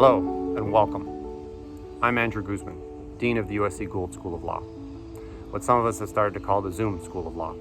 Hello and welcome. I'm Andrew Guzman, Dean of the USC Gould School of Law, what some of us have started to call the Zoom School of Law.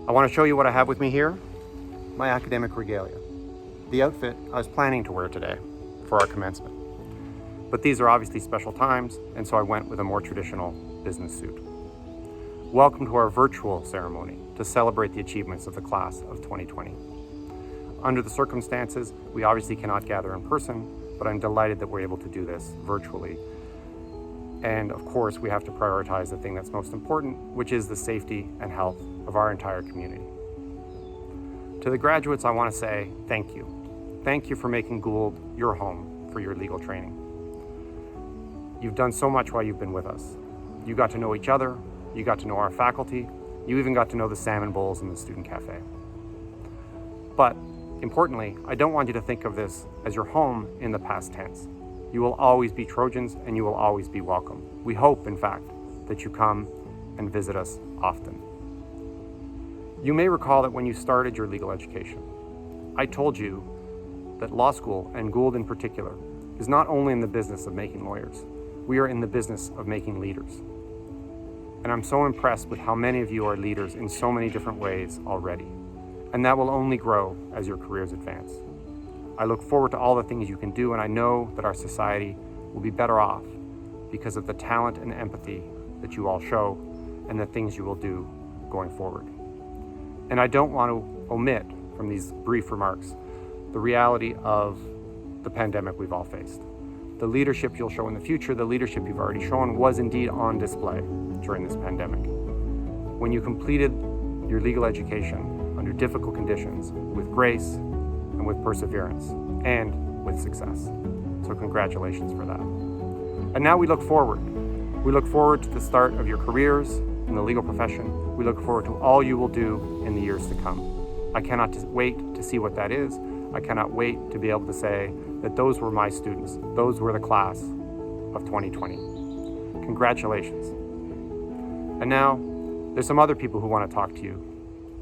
I want to show you what I have with me here, my academic regalia, the outfit I was planning to wear today for our commencement. But these are obviously special times, and so I went with a more traditional business suit. Welcome to our virtual ceremony to celebrate the achievements of the class of 2020. Under the circumstances, we obviously cannot gather in person, but I'm delighted that we're able to do this virtually. And of course, we have to prioritize the thing that's most important, which is the safety and health of our entire community. To the graduates, I want to say thank you. Thank you for making Gould your home for your legal training. You've done so much while you've been with us. You got to know each other, you got to know our faculty, you even got to know the salmon bowls in the student cafe. But importantly, I don't want you to think of this as your home in the past tense. You will always be Trojans and you will always be welcome. We hope, in fact, that you come and visit us often. You may recall that when you started your legal education, I told you that law school, and Gould in particular, is not only in the business of making lawyers, we are in the business of making leaders. And I'm so impressed with how many of you are leaders in so many different ways already. And that will only grow as your careers advance. I look forward to all the things you can do, and I know that our society will be better off because of the talent and empathy that you all show and the things you will do going forward. And I don't want to omit from these brief remarks the reality of the pandemic we've all faced. The leadership you'll show in the future, the leadership you've already shown, was indeed on display during this pandemic. When you completed your legal education under difficult conditions with grace and with perseverance and with success. So congratulations for that. And now we look forward. We look forward to the start of your careers in the legal profession. We look forward to all you will do in the years to come. I cannot wait to see what that is. I cannot wait to be able to say that those were my students. Those were the class of 2020. Congratulations. And now, there's some other people who want to talk to you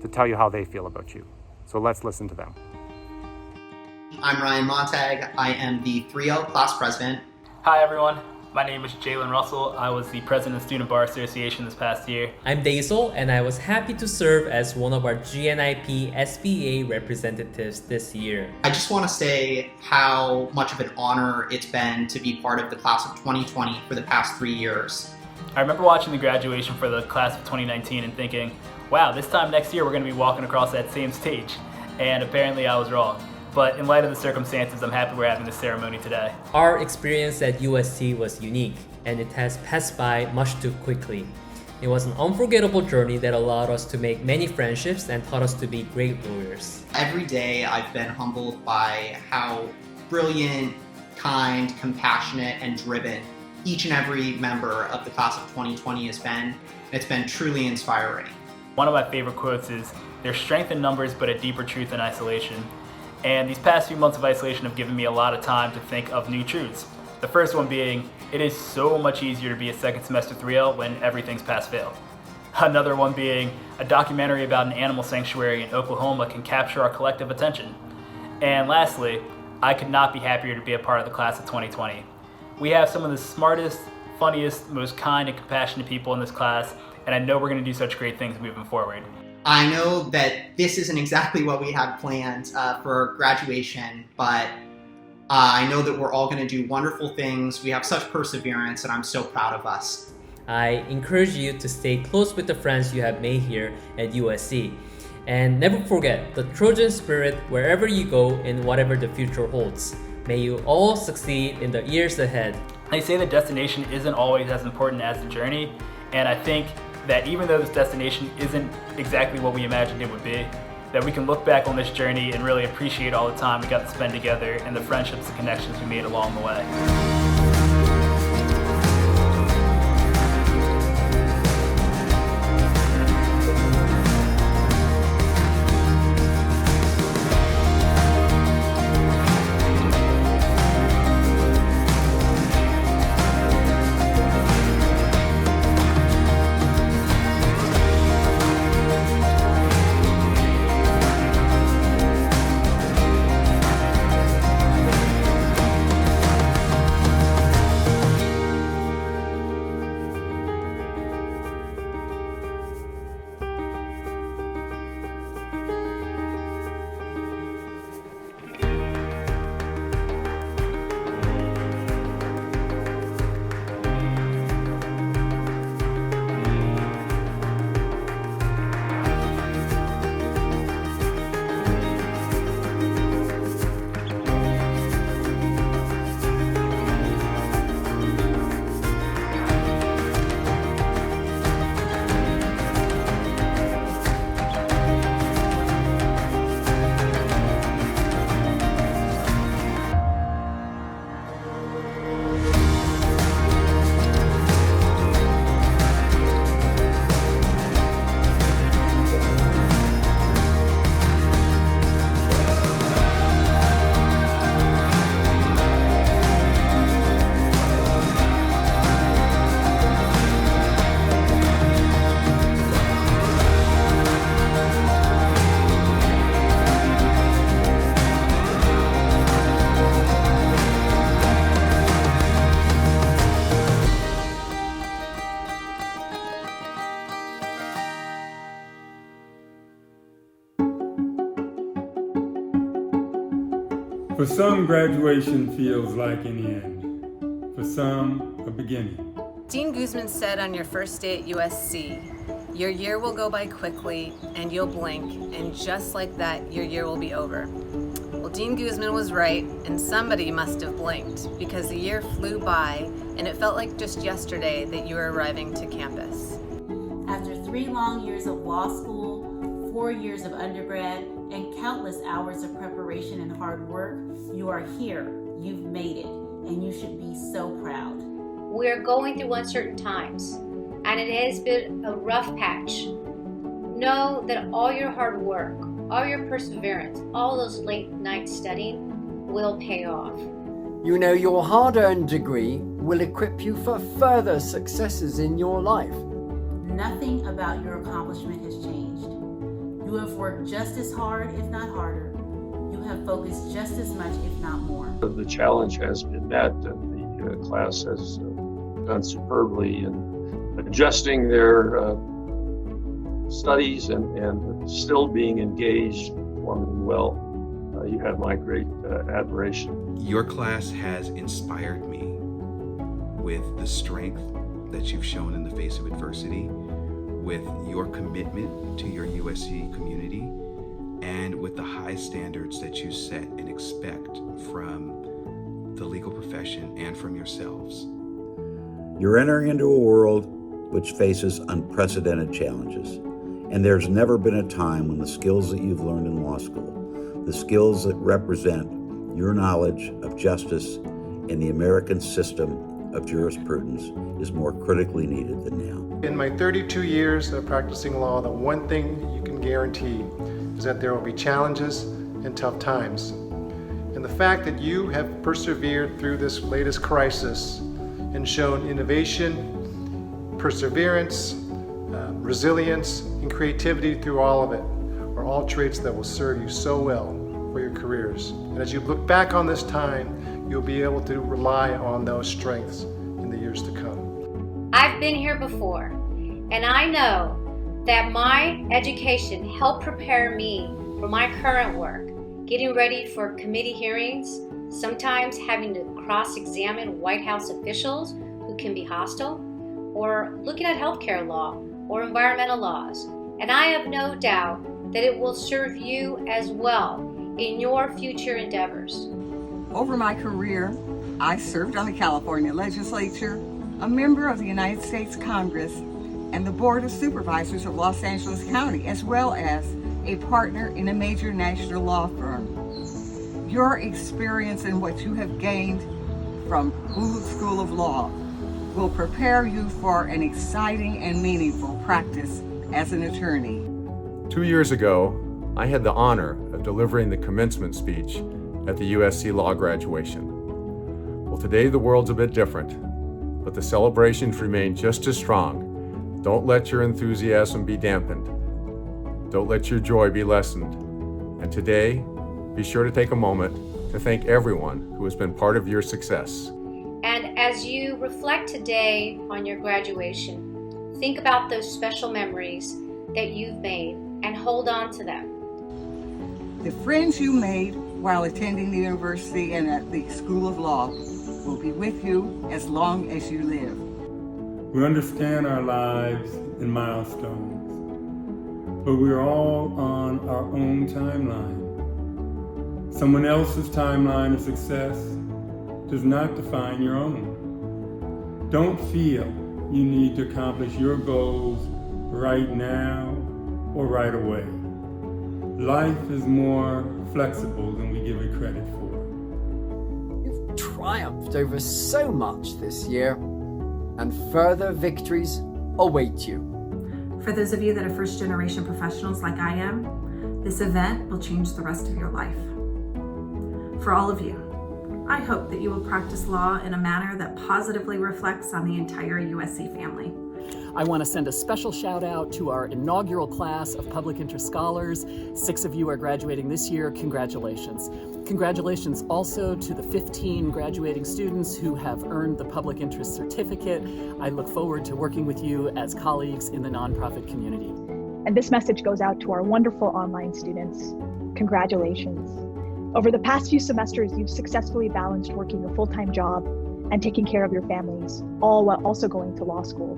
to tell you how they feel about you. So let's listen to them. I'm Ryan Montag. I am the 3L class president. Hi everyone. My name is Jalen Russell. I was the president of Student Bar Association this past year. I'm Dasol, and I was happy to serve as one of our GNIP SBA representatives this year. I just want to say how much of an honor it's been to be part of the class of 2020 for the past 3 years. I remember watching the graduation for the class of 2019 and thinking, wow, this time next year we're going to be walking across that same stage. And apparently I was wrong. But in light of the circumstances, I'm happy we're having this ceremony today. Our experience at USC was unique, and it has passed by much too quickly. It was an unforgettable journey that allowed us to make many friendships and taught us to be great lawyers. Every day I've been humbled by how brilliant, kind, compassionate, and driven each and every member of the class of 2020 has been. It's been truly inspiring. One of my favorite quotes is, "There's strength in numbers, but a deeper truth in isolation." And these past few months of isolation have given me a lot of time to think of new truths. The first one being, it is so much easier to be a second semester 3L when everything's pass-fail. Another one being, a documentary about an animal sanctuary in Oklahoma can capture our collective attention. And lastly, I could not be happier to be a part of the class of 2020. We have some of the smartest, funniest, most kind and compassionate people in this class, and I know we're going to do such great things moving forward. I know that this isn't exactly what we had planned for graduation, but I know that we're all going to do wonderful things. We have such perseverance, and I'm so proud of us. I encourage you to stay close with the friends you have made here at USC. And never forget the Trojan spirit wherever you go and whatever the future holds. May you all succeed in the years ahead. They say the destination isn't always as important as the journey, and I think that even though this destination isn't exactly what we imagined it would be, that we can look back on this journey and really appreciate all the time we got to spend together and the friendships and connections we made along the way. For some, graduation feels like an end. For some, a beginning. Dean Guzman said on your first day at USC, your year will go by quickly and you'll blink, and just like that, your year will be over. Well, Dean Guzman was right, and somebody must have blinked, because the year flew by and it felt like just yesterday that you were arriving to campus. After 3 long years of law school, 4 years of undergrad, and countless hours of preparation and hard work, you are here, you've made it, and you should be so proud. We're going through uncertain times, and it has been a rough patch. Know that all your hard work, all your perseverance, all those late nights studying will pay off. You know your hard-earned degree will equip you for further successes in your life. Nothing about your accomplishment has changed. You have worked just as hard, if not harder. You have focused just as much, if not more. The challenge has been met, and the class has done superbly in adjusting their studies and still being engaged, performing well. You have my great admiration. Your class has inspired me with the strength that you've shown in the face of adversity, with your commitment to your USC community, and with the high standards that you set and expect from the legal profession and from yourselves. You're entering into a world which faces unprecedented challenges, and there's never been a time when the skills that you've learned in law school, the skills that represent your knowledge of justice and the American system of jurisprudence, is more critically needed than now. In my 32 years of practicing law, the one thing you can guarantee is that there will be challenges and tough times. And the fact that you have persevered through this latest crisis and shown innovation, perseverance, resilience, and creativity through all of it are all traits that will serve you so well for your careers. And as you look back on this time, you'll be able to rely on those strengths in the years to come. I've been here before, and I know that my education helped prepare me for my current work, getting ready for committee hearings, sometimes having to cross-examine White House officials who can be hostile, or looking at healthcare law or environmental laws. And I have no doubt that it will serve you as well in your future endeavors. Over my career, I served on the California legislature, a member of the United States Congress, and the Board of Supervisors of Los Angeles County, as well as a partner in a major national law firm. Your experience and what you have gained from Gould School of Law will prepare you for an exciting and meaningful practice as an attorney. 2 years ago, I had the honor of delivering the commencement speech at the USC Law graduation. Well, today the world's a bit different, but the celebrations remain just as strong. Don't let your enthusiasm be dampened. Don't let your joy be lessened. And today, be sure to take a moment to thank everyone who has been part of your success. And as you reflect today on your graduation, think about those special memories that you've made and hold on to them. The friends you made while attending the university and at the School of Law will be with you as long as you live. We understand our lives and milestones, but we're all on our own timeline. Someone else's timeline of success does not define your own. Don't feel you need to accomplish your goals right now or right away. Life is more flexible than we give it credit for. You've triumphed over so much this year, and further victories await you. For those of you that are first-generation professionals like I am, this event will change the rest of your life. For all of you, I hope that you will practice law in a manner that positively reflects on the entire USC family. I want to send a special shout out to our inaugural class of public interest scholars. 6 of you are graduating this year. Congratulations. Congratulations also to the 15 graduating students who have earned the public interest certificate. I look forward to working with you as colleagues in the nonprofit community. And this message goes out to our wonderful online students. Congratulations. Over the past few semesters, you've successfully balanced working a full-time job and taking care of your families, all while also going to law school.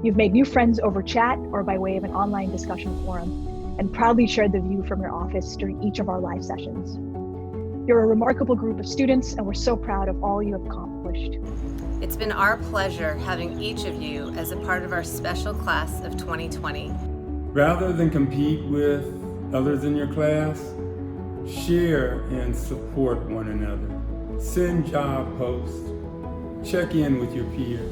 You've made new friends over chat or by way of an online discussion forum, and proudly shared the view from your office during each of our live sessions. You're a remarkable group of students, and we're so proud of all you have accomplished. It's been our pleasure having each of you as a part of our special class of 2020. Rather than compete with others in your class, share and support one another. Send job posts. Check in with your peers.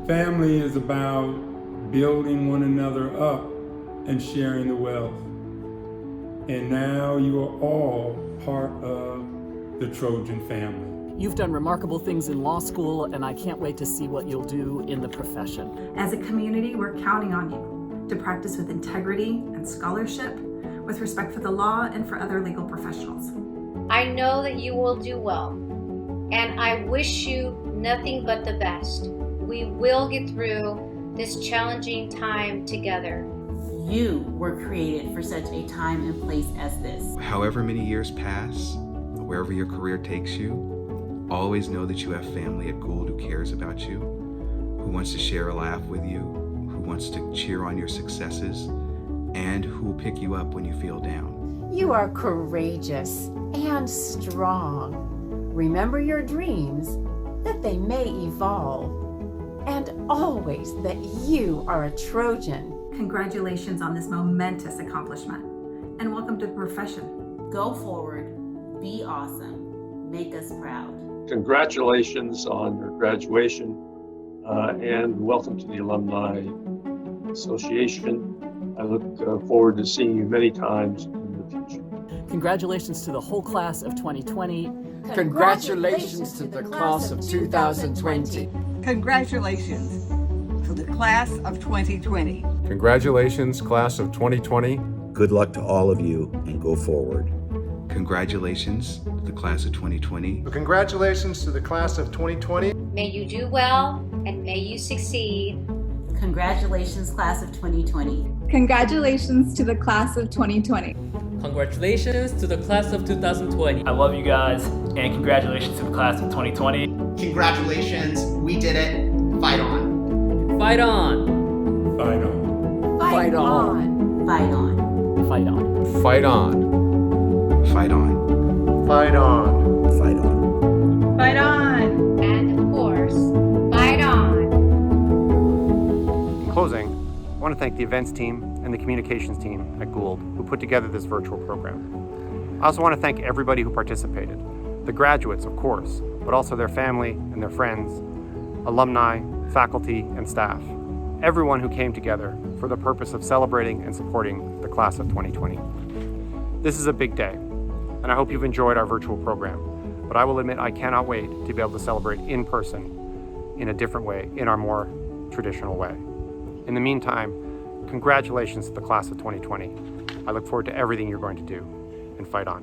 Family is about building one another up and sharing the wealth. And now you are all part of the Trojan family. You've done remarkable things in law school, and I can't wait to see what you'll do in the profession. As a community, we're counting on you to practice with integrity and scholarship, with respect for the law and for other legal professionals. I know that you will do well, and I wish you nothing but the best. We will get through this challenging time together. You were created for such a time and place as this. However many years pass, wherever your career takes you, always know that you have family at Gould who cares about you, who wants to share a laugh with you, who wants to cheer on your successes, and who will pick you up when you feel down. You are courageous and strong. Remember your dreams, that they may evolve, and always that you are a Trojan. Congratulations on this momentous accomplishment, and welcome to the profession. Go forward, be awesome, make us proud. Congratulations on your graduation, and welcome to the Alumni Association. I look forward to seeing you many times in the future. Congratulations to the whole class of 2020. Congratulations to the class of 2020. Congratulations to the class of 2020. Congratulations, class of 2020. Good luck to all of you, and go forward. Congratulations to the class of 2020. Congratulations to the class of 2020. May you do well, and may you succeed. Congratulations, class of 2020. Congratulations to the class of 2020. Congratulations to the class of 2020. I love you guys, and congratulations to the class of 2020. Congratulations, we did it. Fight on. Fight on. Fight on. Fight on. Fight on. Fight on. Fight on. Fight on. Fight on. Fight on. Fight on. And of course, fight on. In closing, I want to thank the events team and the communications team at Gould who put together this virtual program. I also want to thank everybody who participated. The graduates, of course, but also their family and their friends, alumni, faculty, and staff. Everyone who came together for the purpose of celebrating and supporting the class of 2020. This is a big day, and I hope you've enjoyed our virtual program, but I will admit I cannot wait to be able to celebrate in person in a different way, in our more traditional way. In the meantime, congratulations to the class of 2020. I look forward to everything you're going to do, and fight on.